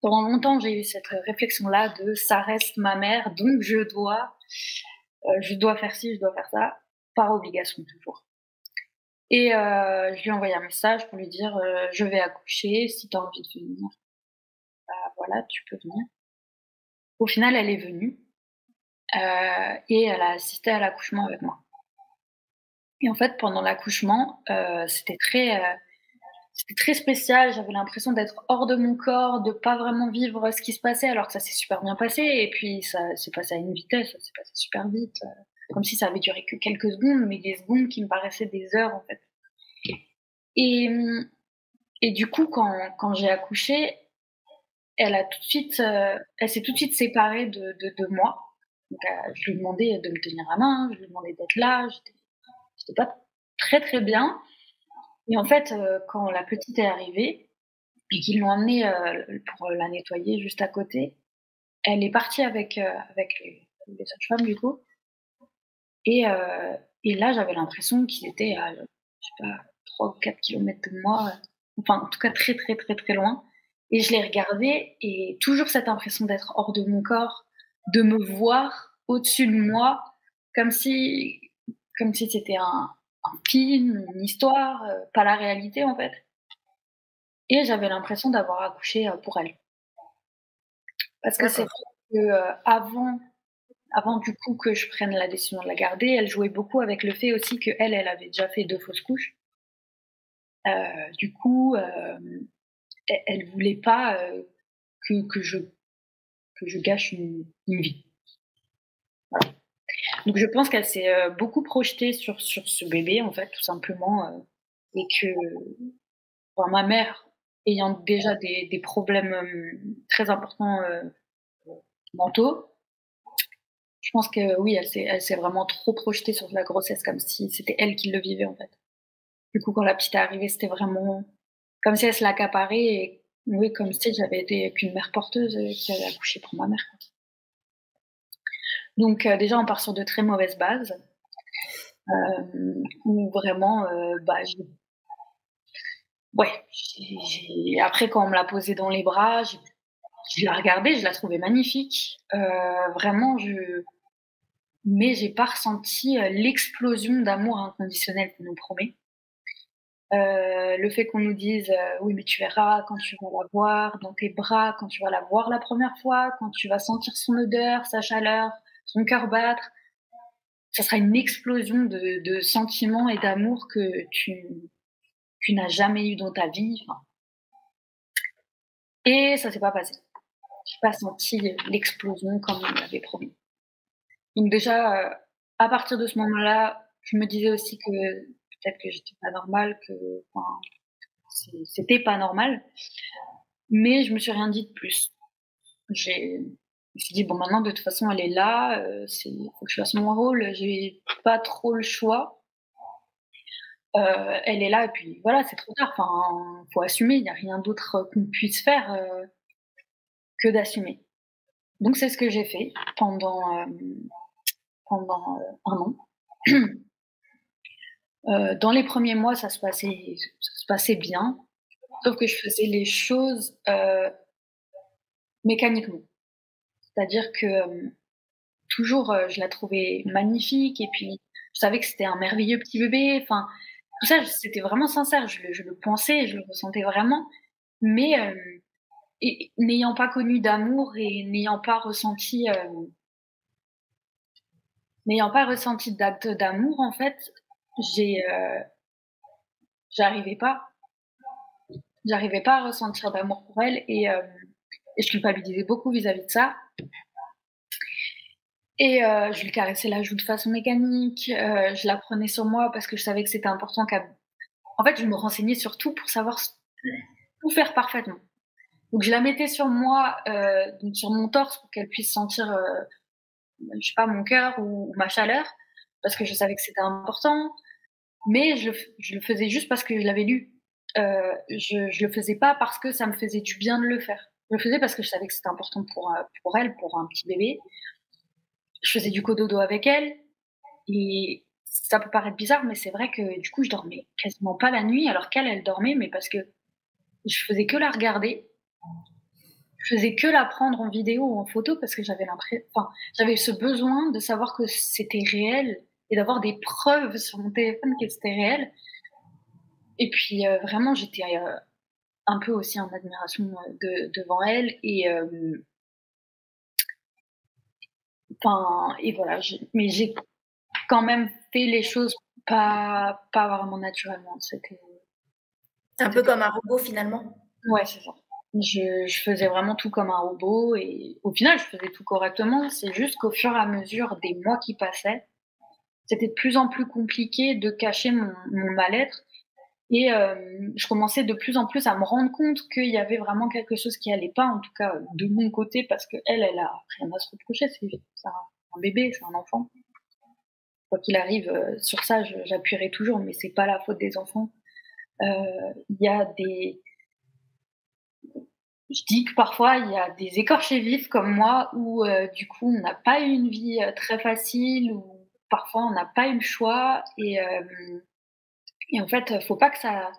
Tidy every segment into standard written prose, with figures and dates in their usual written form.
Pendant longtemps, j'ai eu cette réflexion-là de ça reste ma mère, donc je dois faire ci, je dois faire ça, par obligation toujours. Et je lui ai envoyé un message pour lui dire je vais accoucher, si tu as envie de venir, bah voilà, tu peux venir. Au final, elle est venue et elle a assisté à l'accouchement avec moi. Et en fait, pendant l'accouchement, c'était très spécial. J'avais l'impression d'être hors de mon corps, de pas vraiment vivre ce qui se passait, alors que ça s'est super bien passé. Et puis ça s'est passé à une vitesse, ça s'est passé super vite, comme si ça avait duré que quelques secondes, mais des secondes qui me paraissaient des heures en fait. Et, et du coup, quand j'ai accouché, elle s'est tout de suite séparée de moi. Donc, je lui ai demandé de me tenir la main, je lui ai demandé d'être là. J'étais pas très très bien. Et en fait, quand la petite est arrivée et qu'ils l'ont emmenée pour la nettoyer juste à côté, elle est partie avec les sages-femmes du coup. Et, et là, j'avais l'impression qu'ils étaient à, je sais pas, 3 ou 4 kilomètres de moi. Enfin, en tout cas, très très très très loin. Et je les regardais et toujours cette impression d'être hors de mon corps, de me voir au-dessus de moi, comme si, comme si c'était un film, une histoire, pas la réalité en fait. Et j'avais l'impression d'avoir accouché pour elle. Parce que c'est D'accord. vrai que avant du coup que je prenne la décision de la garder, elle jouait beaucoup avec le fait aussi que elle avait déjà fait 2 fausses couches. Du coup, elle voulait pas que, que, je, que je gâche une vie. Voilà. Donc je pense qu'elle s'est beaucoup projetée sur ce bébé en fait, tout simplement, et que enfin, ma mère ayant déjà des problèmes très importants mentaux, je pense que oui, elle s'est vraiment trop projetée sur la grossesse, comme si c'était elle qui le vivait en fait. Du coup, quand la petite est arrivée, c'était vraiment comme si elle se l'accaparait et oui, comme si j'avais été qu'une mère porteuse qui avait accouché pour ma mère. Donc déjà, on part sur de très mauvaises bases, où vraiment, bah, ouais, après quand on me l'a posée dans les bras, je la regardais, je la trouvais magnifique. Vraiment, mais j'ai pas ressenti l'explosion d'amour inconditionnel qu'on nous promet. Le fait qu'on nous dise oui mais tu verras quand tu vas la voir dans tes bras, quand tu vas la voir la première fois, quand tu vas sentir son odeur, sa chaleur, son cœur battre, ça sera une explosion de sentiments et d'amour que tu n'as jamais eu dans ta vie. Enfin, et ça s'est pas passé. J'ai pas senti l'explosion comme on l'avait promis. Donc déjà, à partir de ce moment-là, je me disais aussi que peut-être que j'étais pas normale, que enfin, c'était pas normal. Mais je me suis rien dit de plus. Je me suis dit bon maintenant de toute façon elle est là, faut que je fasse mon rôle, j'ai pas trop le choix. Elle est là et puis voilà, c'est trop tard. Enfin, faut assumer. Il y a rien d'autre qu'on puisse faire que d'assumer. Donc c'est ce que j'ai fait pendant un an. Dans les premiers mois, ça se passait bien, sauf que je faisais les choses mécaniquement. C'est-à-dire que toujours, je la trouvais magnifique et puis je savais que c'était un merveilleux petit bébé. Enfin, tout ça, c'était vraiment sincère. Je le pensais, je le ressentais vraiment. Mais et, n'ayant pas connu d'amour et n'ayant pas ressenti d'acte d'amour, en fait, j'ai, j'arrivais pas, j'arrivais pas à ressentir d'amour pour elle et je culpabilisais beaucoup vis-à-vis de ça. Et je lui caressais la joue de façon mécanique, je la prenais sur moi parce que je savais que c'était important qu'elle. En fait, je me renseignais sur tout pour savoir tout faire parfaitement. Donc je la mettais sur moi, donc sur mon torse pour qu'elle puisse sentir, je sais pas, mon cœur ou ma chaleur, parce que je savais que c'était important. Mais je le faisais juste parce que je l'avais lu. Je le faisais pas parce que ça me faisait du bien de le faire. Je le faisais parce que je savais que c'était important pour elle, pour un petit bébé. Je faisais du cododo avec elle et ça peut paraître bizarre, mais c'est vrai que du coup, je dormais quasiment pas la nuit, alors qu'elle, elle dormait, mais parce que je faisais que la regarder. je faisais que la prendre en vidéo ou en photo parce que j'avais ce besoin de savoir que c'était réel et d'avoir des preuves sur mon téléphone que c'était réel. Et puis vraiment, j'étais un peu aussi en admiration devant elle et voilà. Mais j'ai quand même fait les choses pas vraiment naturellement. C'était un peu comme un robot finalement. Ouais, c'est ça. Je faisais vraiment tout comme un robot et au final, je faisais tout correctement. C'est juste qu'au fur et à mesure des mois qui passaient, c'était de plus en plus compliqué de cacher mon mal-être et je commençais de plus en plus à me rendre compte qu'il y avait vraiment quelque chose qui allait pas, en tout cas de mon côté, parce que elle a rien à se reprocher. C'est un bébé, c'est un enfant. Quoi qu'il arrive, sur ça, j'appuierai toujours, mais c'est pas la faute des enfants. Il y a je dis que parfois il y a des écorchés vifs comme moi où du coup on n'a pas eu une vie très facile ou parfois on n'a pas eu le choix et en fait faut pas que ça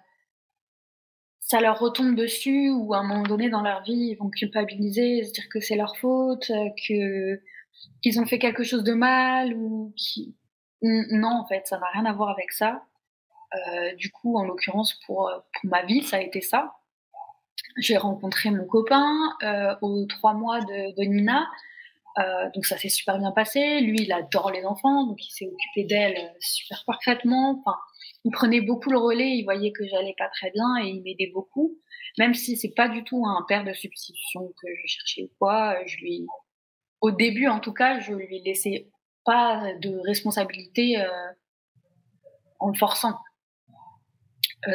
leur retombe dessus ou à un moment donné dans leur vie ils vont culpabiliser, se dire que c'est leur faute, qu'ils ont fait quelque chose de mal ou non en fait ça n'a rien à voir avec ça. Du coup en l'occurrence pour ma vie ça a été ça. J'ai rencontré mon copain aux 3 mois de Nina. Donc ça s'est super bien passé. Lui, il adore les enfants, donc il s'est occupé d'elle super parfaitement. Enfin, il prenait beaucoup le relais, il voyait que j'allais pas très bien et il m'aidait beaucoup. Même si c'est pas du tout un père de substitution que je cherchais ou quoi, au début en tout cas, je lui laissais pas de responsabilité en le forçant.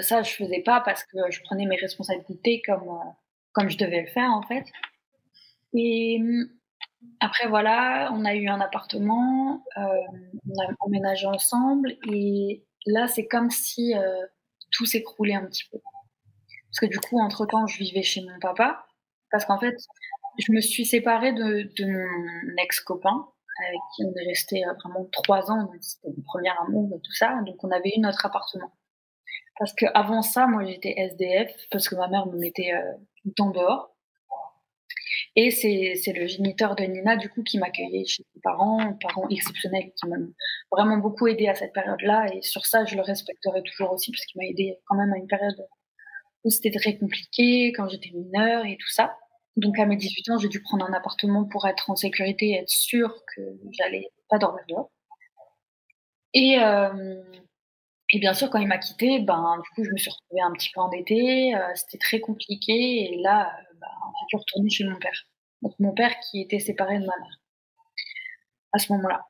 Ça, je faisais pas parce que je prenais mes responsabilités comme je devais le faire en fait. Et après voilà, on a eu un appartement, on a emménagé ensemble et là c'est comme si tout s'écroulait un petit peu. Parce que du coup, entre-temps, je vivais chez mon papa parce qu'en fait, je me suis séparée de mon ex-copain avec qui on est resté vraiment 3 ans, donc c'était mon premier amour et tout ça, donc on avait eu notre appartement. Parce qu'avant ça, moi j'étais SDF parce que ma mère me mettait tout le temps dehors. Et c'est le géniteur de Nina, du coup, qui m'accueillait chez ses parents exceptionnels, qui m'ont vraiment beaucoup aidé à cette période-là. Et sur ça, je le respecterai toujours aussi, parce qu'il m'a aidé quand même à une période où c'était très compliqué, quand j'étais mineure et tout ça. Donc à mes 18 ans, j'ai dû prendre un appartement pour être en sécurité et être sûre que j'allais pas dormir dehors. Et, euh, et bien sûr, quand il m'a quittée, du coup, je me suis retrouvée un petit peu endettée. C'était très compliqué. Et là, j'ai dû retourner chez mon père. Donc mon père qui était séparé de ma mère à ce moment-là.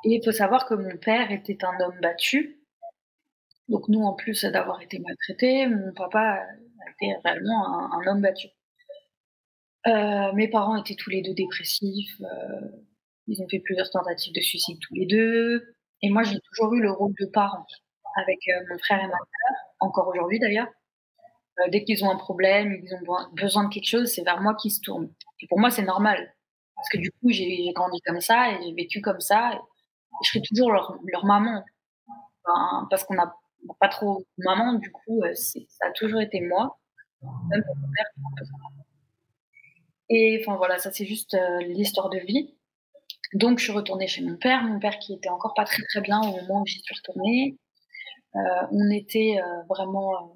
Et il faut savoir que mon père était un homme battu. Donc nous, en plus d'avoir été maltraités, mon papa a été réellement un homme battu. Mes parents étaient tous les deux dépressifs. Ils ont fait plusieurs tentatives de suicide tous les deux. Et moi, j'ai toujours eu le rôle de parent avec mon frère et ma sœur, encore aujourd'hui d'ailleurs. Dès qu'ils ont un problème, ils ont besoin de quelque chose, c'est vers moi qu'ils se tournent. Et pour moi, c'est normal. Parce que du coup, j'ai grandi comme ça et j'ai vécu comme ça. Et je serai toujours leur maman. Enfin, parce qu'on n'a pas trop de maman, du coup, ça a toujours été moi. Même pour mon père, c'est un peu ça. Et enfin voilà, ça c'est juste l'histoire de vie. Donc je suis retournée chez mon père qui était encore pas très très bien au moment où j'y suis retournée. On était vraiment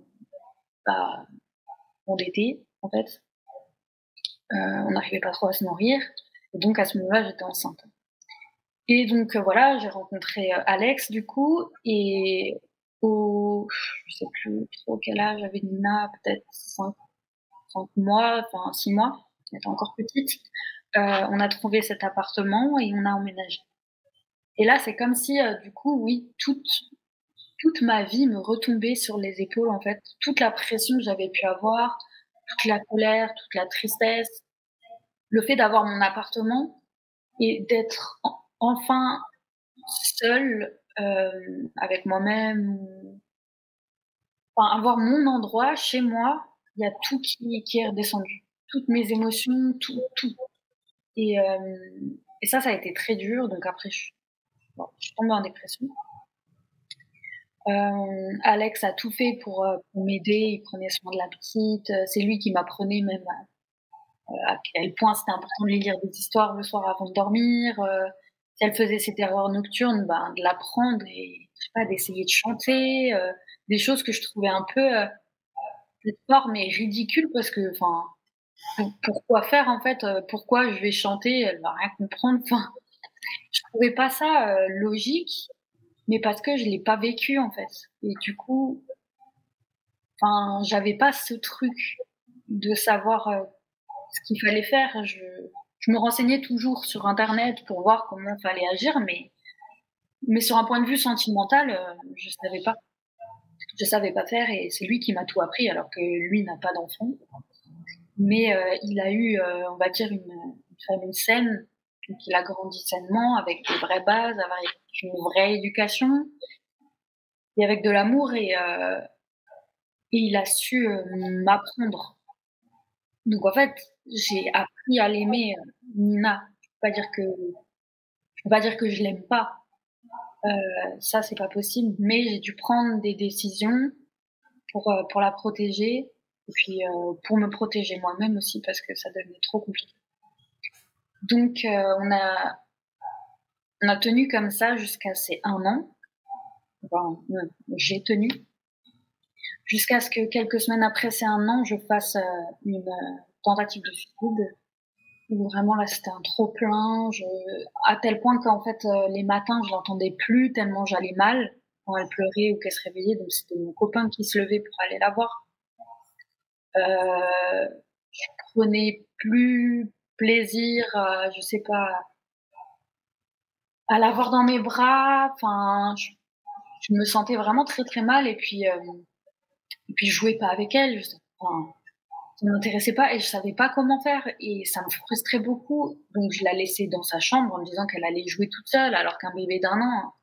bah, endettés en fait. On n'arrivait pas trop à se nourrir. Et donc à ce moment-là, j'étais enceinte. Et donc voilà, j'ai rencontré Alex du coup et je sais plus trop quel âge avait Nina, peut-être 5 mois, enfin 6 mois, elle était encore petite. On a trouvé cet appartement et on a emménagé. Et là, c'est comme si du coup, oui, toute ma vie me retombait sur les épaules en fait, toute la pression que j'avais pu avoir, toute la colère, toute la tristesse, le fait d'avoir mon appartement et d'être enfin seule avec moi-même, enfin avoir mon endroit chez moi, il y a tout qui est redescendu, toutes mes émotions, tout. Et, ça a été très dur. Donc après, je suis tombée en dépression. Alex a tout fait pour m'aider. Il prenait soin de la petite. C'est lui qui m'apprenait même à quel point c'était important de lui lire des histoires le soir avant de dormir. Si elle faisait ses terreurs nocturnes, ben, de l'apprendre et je sais pas, d'essayer de chanter, des choses que je trouvais un peu fort mais ridicule parce que, enfin, pourquoi faire en fait pourquoi je vais chanter, elle va rien comprendre. Enfin, je trouvais pas ça logique, mais parce que je l'ai pas vécu en fait. Et du coup, enfin, j'avais pas ce truc de savoir ce qu'il fallait faire. Je me renseignais toujours sur Internet pour voir comment il fallait agir, mais sur un point de vue sentimental, je savais pas faire et c'est lui qui m'a tout appris alors que lui n'a pas d'enfant. Mais il a eu, on va dire, une famille saine, donc il a grandi sainement avec des vraies bases, avec une vraie éducation et avec de l'amour et il a su m'apprendre. Donc en fait, j'ai appris à l'aimer, Nina. Je peux pas dire que je l'aime pas. Ça, c'est pas possible. Mais j'ai dû prendre des décisions pour la protéger et puis pour me protéger moi-même aussi parce que ça devenait trop compliqué. Donc on a tenu comme ça jusqu'à ces 1 an. Enfin, j'ai tenu jusqu'à ce que quelques semaines après ces 1 an, je fasse une tentative de suicide. Où vraiment là, c'était un trop plein. À tel point qu'en fait, les matins, je l'entendais plus tellement j'allais mal quand elle pleurait ou qu'elle se réveillait. Donc c'était mon copain qui se levait pour aller la voir. Je prenais plus plaisir, je sais pas, à l'avoir dans mes bras. Enfin, je me sentais vraiment très très mal et puis je jouais pas avec elle. Enfin, ça ne m'intéressait pas et je savais pas comment faire et ça me frustrait beaucoup. Donc je la laissais dans sa chambre en me disant qu'elle allait jouer toute seule alors qu'un bébé d'1 an,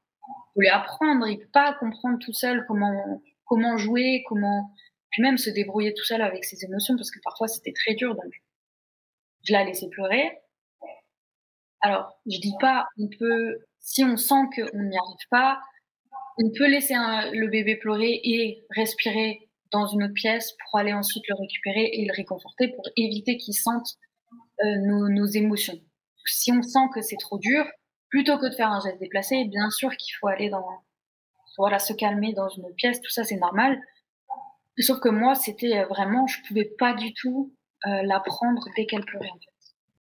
faut lui apprendre, il peut pas comprendre tout seul comment jouer, puis même se débrouiller tout seul avec ses émotions parce que parfois c'était très dur. Donc je la laissais pleurer. Alors, je dis pas, si on sent qu'on n'y arrive pas, on peut laisser le bébé pleurer et respirer dans une autre pièce pour aller ensuite le récupérer et le réconforter pour éviter qu'il sente nos émotions. Si on sent que c'est trop dur, plutôt que de faire un geste déplacé, bien sûr qu'il faut aller se calmer dans une autre pièce, tout ça c'est normal. Sauf que moi, c'était vraiment, je pouvais pas du tout la prendre dès qu'elle pleurait en fait.